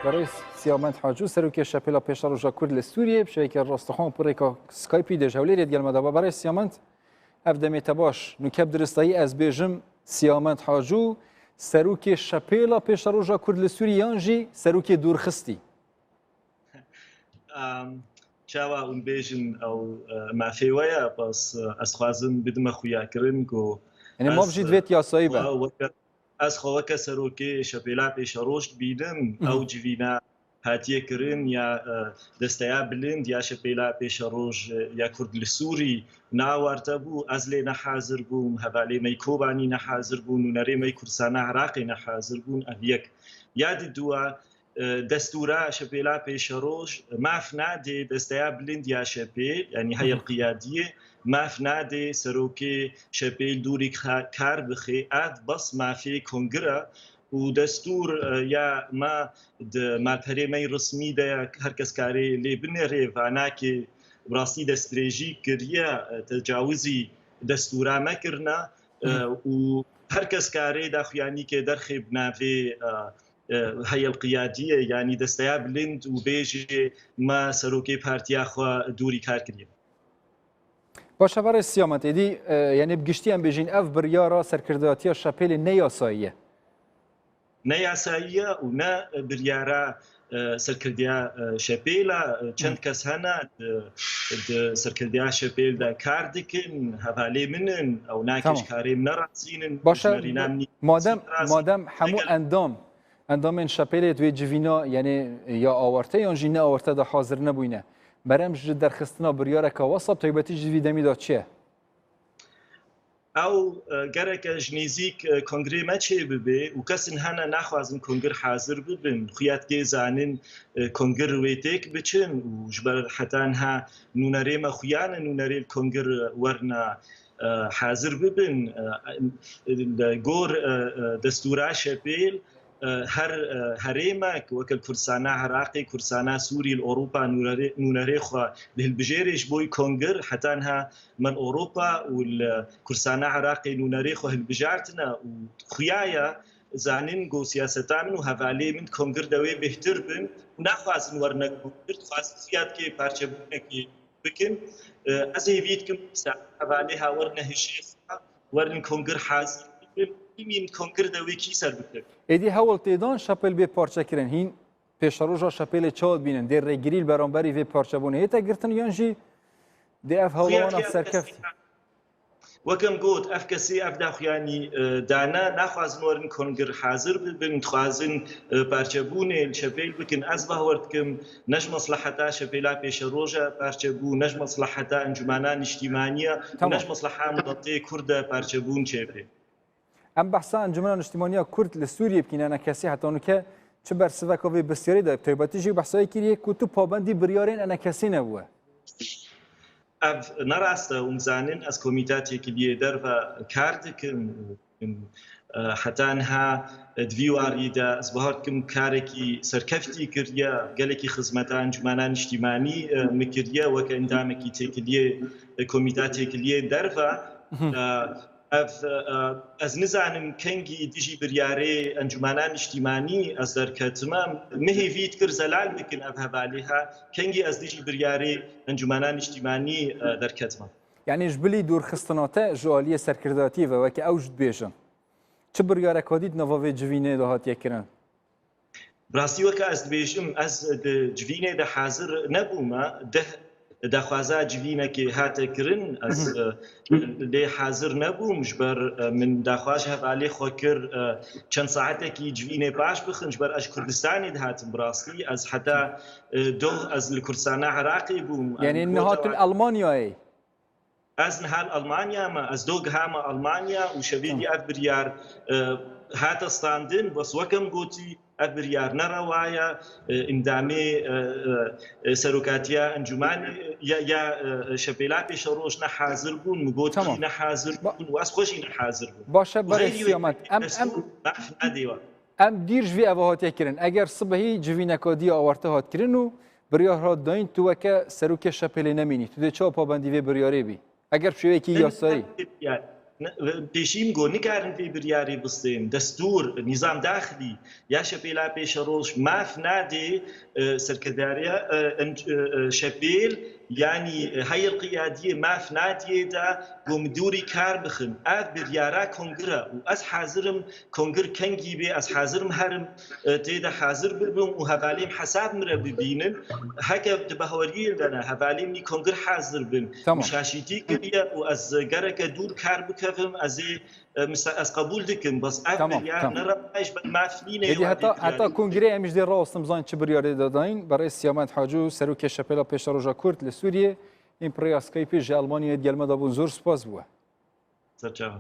برای سیامند حاجو سروکی شپلا پیشتر روزا کرد لسوریه بشه که راستخوان پره که سکایپی دجاولی رد گل مدابا برای سیامند افدمی تباش نکب درستایی از بیجم سیامند حاجو سروکی شپلا پیشتر روزا کرد لسوریه یانجی سروکی دورخستی. چاوا اون بیجن او معفی ویا بس از خوازن بدم خویا کرن کو. یعنی ما بجید ویت یاسایی با. از خواهک سروکی شپلا پیش روش بیدم او جوینا هاتیه کرن یا دستیا بلند یا شپلا پیش روش یا کرد لسوری ناورده بو از لی نحاضر بوم هوالی میکوبانی نحاضر بون و نری میکرسانه عراقی نحاضر بون اویک یاد دوا دستورا شپلا پیش روش ماف نادي دستیا بلند یا شپل یعنی های القیادیه ماف نادي سروکی شپل دوری کار بخی اد بس مافی کنگره و دستور یا ما مالپرمه رسمی ده هر کس کاری لیبنره و آنها که براستی دستریجی کریه تجاوزی دستورا مکرنا و هر کس کاری داخیانی که درخی بناوی هی القیادیه یعنی دستیا بلند و بیجی ما سروکی پارتیا خوا دوری کار کریه. باشه برای سیامت ایدی یعنی بگشتی هم بیجین اف بریارا سرکرداتی شپل نیاساییه. نیاساییه و نه بریارا سرکردیا شپیلا چند کس هنه سرکردیا شپیل دا کار دکن حوالی منن او ناکش کاریم نرازینن. باشه مادم همو اندام این شپیل توی جوینا یعنی یا آورته یا جینا آورته دا حاضر نبوینه. برام جد در خستنا بریاره که وصل تایبتی جوی دمی داد چیه؟ او گرک جنیزیک کنگره ما چه ببی و کسین هنه نخوازن کنگر حاضر ببین خیات که زانن کنگر ویتک بچن و جبر حتی ها نونره ما خیان نونره کنگر ورنا حاضر ببین گور دستورا شپیل هر هريمك وكل كرسانا عراقي كرسانا سوري الأوروبا نوناري خوا لهالبجيريش بوي كونغر حتى انها من أوروبا والكرسانا عراقي نوناري خوا هالبجارتنا وخيايا زانين جو سياستان وهفالي من كونغر دوي بهتر بن وناخوازن ورنا كونغر خواز سياد كي بارشبونكي بكن ازي فيتكم هفالي ها ورنا هشيخ ورن كونغر حاز این کنکر دوی کی سر بکرد. ایدی هول تیدان شپل به پارچه کردن هین پیشروجا شپل چاد بینن در رگریل برانبری و پارچه بونه هیتا گرتن یانجی دی اف هولوان سرکفت. وكم قلت اف كسي اف داخياني دانا ناخذ نورن كونغر حاضر بن خوازن بارچبونه الشبيل بكن ازبه وردكم نج مصلحتا شبيلا بيش روجا بارچبو نج مصلحتا انجمانان اجتماعيه نج مصلحه مضطي كرده بارچبون شبيل. ام بحثا انجمن اجتماعی کرد لسوریه بکنن کسی حتی اون که چه برسه کوی بسیاری داره تایباتی جی بحثایی کریه که تو پابندی بریارین انا کسی نبوده. اف نراسته اون زنان از کمیته کلیه در و کرد که حتی انها دویواری دا از بهار کم کاری که سرکفتی کریه گله کی خدمات انجمنان اجتماعی میکریه و که اندام کی تکلیه کمیته تکلیه در و از نزانم کنگی دیجی بریاره انجمنان اجتماعی از در کتمام مهیویت کر زلال میکن اب حوالیها کنگی از دیجی بریاره انجمنان اجتماعی در کتمام. یعنی جبلی دور خستناته جوالیه سرکرداتی و وکی اوجد بیشن. چه بریاره کادید نوای جوینه دهات یکران؟ براستی وکی از بیشم از جوینه ده حاضر نبوما ده دخوازا جوینه که هات کرن از لی حاضر نبوم جبر من دخواش حوالی خوکر چند ساعته کی جوینه باش بخن جبر اش کردستانی ده هات براستی از حتی دو از الکردستان عراقی بوم یعنی نهات الالمانیایی از نهال المانیا ما از دوغ هاما المانیا و شبیدی ابریار هات استاندن بس وکم گوتی ابریار نروایا اندامی سروکاتیا انجمن یا شپیلا پیش روش نحاضر بون مگوتی نحاضر بون و از خوشی نحاضر بون. باشه برای سیامت ام دیر جوی اوهاتی کرن اگر صبحی جوی نکادی آورته هات کرن و بریار هات داین تو که سروک شپیل نمینی تو ده چه پابندی و بریاری بی اگر شوی کی یاسایی پێشیم گۆ نکارن پێی بریاری بستێن دەستور نیزام داخلی یا شەپێلا پێشەڕۆژ ماف نادێ سەرکرداریە شەپێل ینی هەیە قیادیە ماف نادێدا گۆمدوری کار بخن ئاف بریارا کۆنگرە و ئەس حازرم کۆنگر کەنگی بێ ئەس حازرم هەرم تێدا حازر ببم و هەڤالیم حەساب مرە ببینن هەکە بەهۆریدەنە هەڤالیمنی کۆنگر حازر بن مشاشیتی کردە و ئەس گەرەکە دوور کار بکەم ئەزێ ئەس قبول دکم بەس ئاف نەڕەش مافنینە هەتا کنگرەی ئەمیش دێ ڕاستم زان چ بریارێ دەداین بەڕێز سیامەند حاجوو سەرۆکی شەپێلا پێشەڕۆژە کورد لە سووریێ این پڕیاسکەیپی ژە ئەڵمانیە دیالمەدا بوون زۆر سوپاس بووە. سەرچاوە.